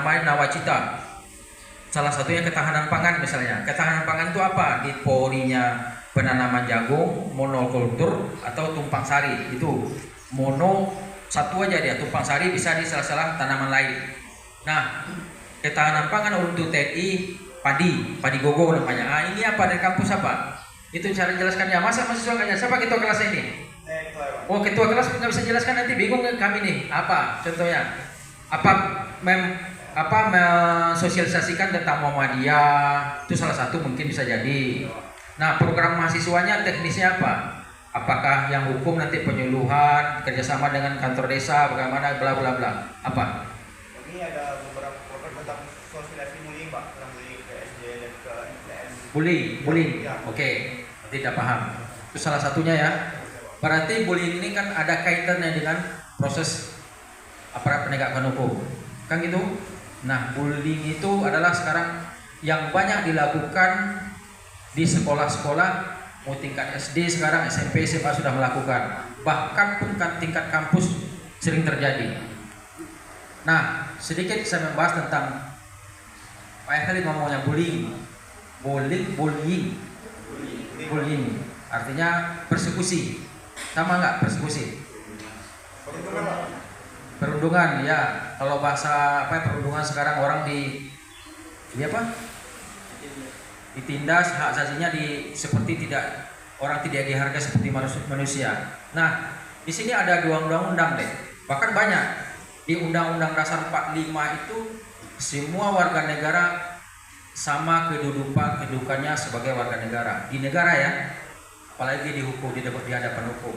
namanya nawacita. Salah satunya ketahanan pangan misalnya. Ketahanan pangan itu apa? Di porinya penanaman jagung, monokultur atau tumpang sari. Itu mono satu aja dia, tumpang sari bisa di salah-salah tanaman lain. Nah, ketahanan pangan untuk TNI padi gogo namanya. Ah, ini apa dari kampus apa? Itu cara jelaskannya. Masa mahasiswa nggak jelas? Siapa ketua kelas ini? Oh, ketua kelas nggak bisa jelaskan, nanti bingung kami nih. Apa contohnya? Apa mensosialisasikan tentang Muhammadiyah itu salah satu mungkin bisa jadi. Nah, program mahasiswanya teknisnya apa? Apakah yang hukum nanti penyuluhan kerjasama dengan kantor desa bagaimana bla bla bla apa? Ini ada beberapa program tentang sosialisasi bullying Pak, tentang bullying ke SD dan ke ITN. Bullying. Ya. Oke, tidak paham. Itu salah satunya ya. Berarti bullying ini kan ada kaitannya dengan proses aparat penegakan hukum, kan gitu. Nah, bullying itu adalah sekarang yang banyak dilakukan di sekolah-sekolah, mau tingkat SD sekarang, SMP, SMA sudah melakukan. Bahkan pun tingkat kampus sering terjadi. Nah, sedikit saya membahas tentang banyak kali ngomongnya bullying. Bullying artinya persekusi. Sama nggak persekusi? Perundungan ya. Kalau bahasa perundungan sekarang orang ditindas, hak asasinya seperti orang tidak dihargai seperti manusia. Nah, di sini ada dua undang-undang deh. Bahkan banyak. Di Undang-Undang Dasar 45 itu semua warga negara sama kedudukannya sebagai warga negara. Di negara ya, apalagi di hukum, di hadapan hukum.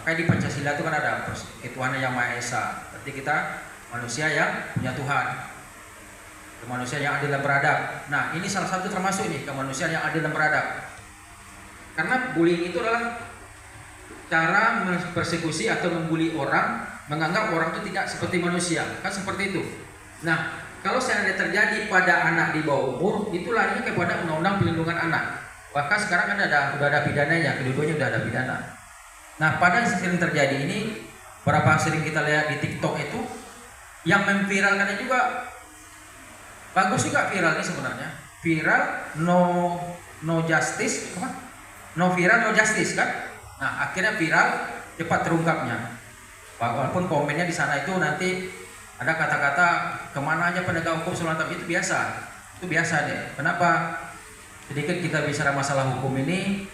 Makanya di Pancasila itu kan ada Tuhan yang Maha Esa. Berarti kita manusia yang punya Tuhan. Manusia yang adil dan beradab. Nah, ini salah satu termasuk nih kemanusiaan yang adil dan beradab. Karena bullying itu adalah cara mempersekusi atau membuli orang, menganggap orang itu tidak seperti manusia, kan seperti itu. Nah, kalau seandainya terjadi pada anak di bawah umur, itu larinya kepada Undang-Undang Perlindungan Anak. Bahkan sekarang kan sudah ada pidananya, kedua-duanya sudah ada pidana. Nah, pada yang sering terjadi ini, berapa sering kita lihat di TikTok itu, yang memviralkannya juga bagus juga viral ini sebenarnya. Viral no justice, apa? No viral no justice kan? Nah, akhirnya viral cepat terungkapnya. Walaupun komennya di sana itu nanti ada kata-kata kemana aja penegak hukum selatan itu biasa. Itu biasa deh. Kenapa? Sedikit kita bicara masalah hukum ini.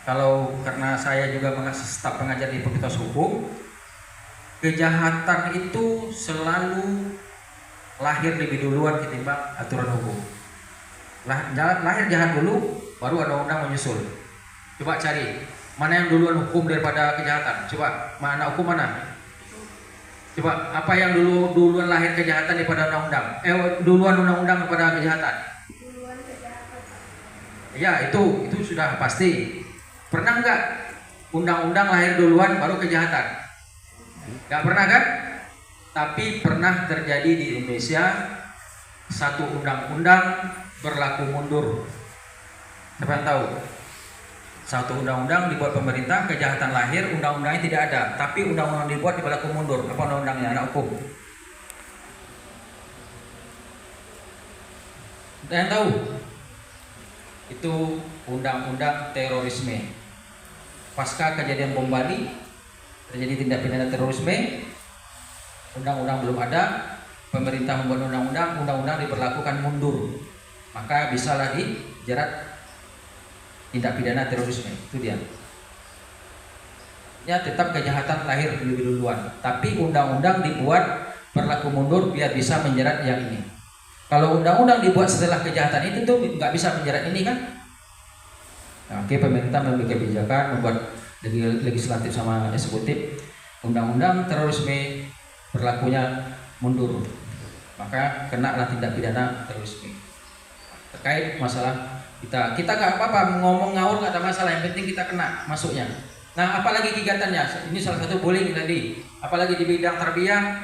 Karena saya juga staf pengajar di Fakultas Hukum, kejahatan itu selalu lahir lebih duluan ketimbang aturan hukum. Lahir jahat dulu, baru ada undang menyusul. Coba cari mana yang duluan hukum daripada kejahatan. Coba mana hukum mana? Coba apa yang duluan lahir kejahatan daripada undang-undang? Duluan undang-undang daripada kejahatan. Duluan kejahatan. Ya itu sudah pasti. Pernah nggak undang-undang lahir duluan baru kejahatan? Nggak pernah kan? Tapi pernah terjadi di Indonesia satu undang-undang berlaku mundur. Siapa yang tahu? Satu undang-undang dibuat pemerintah, kejahatan lahir, undang-undangnya tidak ada, tapi undang-undang dibuat berlaku mundur. Apa undang-undangnya? Anak hukum. Ada yang tahu? Itu undang-undang terorisme. Pasca kejadian bom Bali, terjadi tindak pidana terorisme, undang-undang belum ada, pemerintah membuat undang-undang diberlakukan mundur, maka bisalah dijerat tindak pidana terorisme. Itu dia. Ya, tetap kejahatan lahir lebih duluan, tapi undang-undang dibuat berlaku mundur biar bisa menjerat yang ini. Kalau undang-undang dibuat setelah kejahatan itu tuh nggak bisa menjerat ini kan? Nah, oke, pemerintah membuat kebijakan, membuat legislatif sama eksekutif, undang-undang terorisme berlakunya mundur, maka kenalah tindak pidana terorisme. Terkait masalah kita nggak apa-apa ngomong ngawur, nggak ada masalah, yang penting kita kena masuknya. Nah, apalagi gigatannya, ini salah satu bullying tadi. Apalagi di bidang tarbiyah,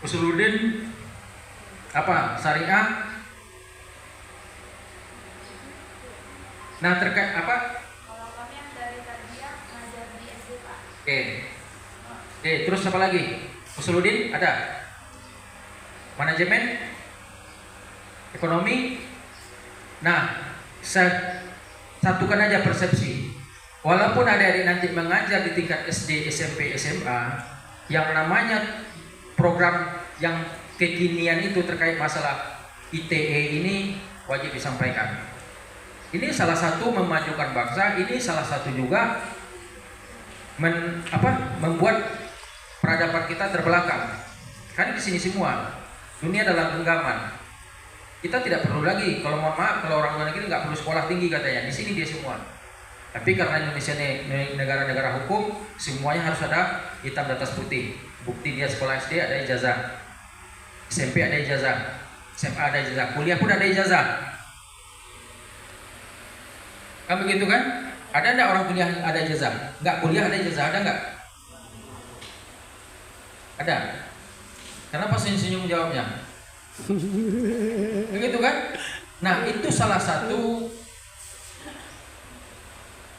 usuluddin, apa syariah. Nah, terkait apa? Kalau kami yang dari tarbiyah ngajar di SD Pak. Oke, terus apa lagi? Usuluddin ada? manajemen, ekonomi. Nah, satukan aja persepsi. Walaupun adik-adik nanti mengajar di tingkat SD, SMP, SMA, yang namanya program yang kekinian itu terkait masalah ITE ini wajib disampaikan. Ini salah satu memajukan bangsa, ini salah satu juga membuat peradaban kita terbelakang. Kan di sini semua dunia dalam genggaman. Kita tidak perlu lagi, kalau mohon maaf, kalau orang luar negeri nggak perlu sekolah tinggi katanya, di sini dia semua. Tapi karena Indonesia ini negara-negara hukum, semuanya harus ada hitam di atas putih. Bukti dia sekolah SD ada ijazah, SMP ada ijazah, SMA ada ijazah, kuliah pun ada ijazah. Kan begitu kan? Ada enggak orang kuliah ada ijazah? Enggak kuliah ada ijazah, ada enggak? Ada. Kenapa senyum-senyum jawabnya? Begitu kan? Nah, itu salah satu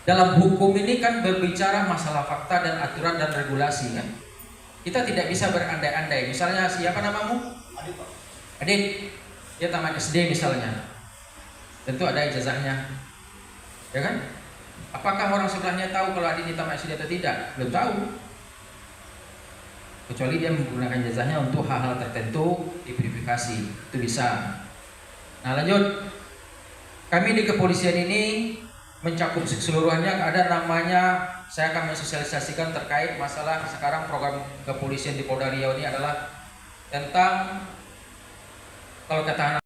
dalam hukum ini kan berbicara masalah fakta dan aturan dan regulasi kan. Kita tidak bisa berandai-andai. Misalnya siapa namamu? Adit, Pak. Adit. Dia tamat SD misalnya. Tentu ada ijazahnya. Ya kan? Apakah orang sebelahnya tahu kalau Adit ini tamat SD atau tidak? Belum tahu. Kecuali dia menggunakan ijazahnya untuk hal-hal tertentu diverifikasi, itu bisa. Nah lanjut, kami di kepolisian ini mencakup keseluruhannya. Ada namanya, saya akan mensosialisasikan terkait masalah sekarang program kepolisian di Polda Riau ini adalah tentang kalau ketahanan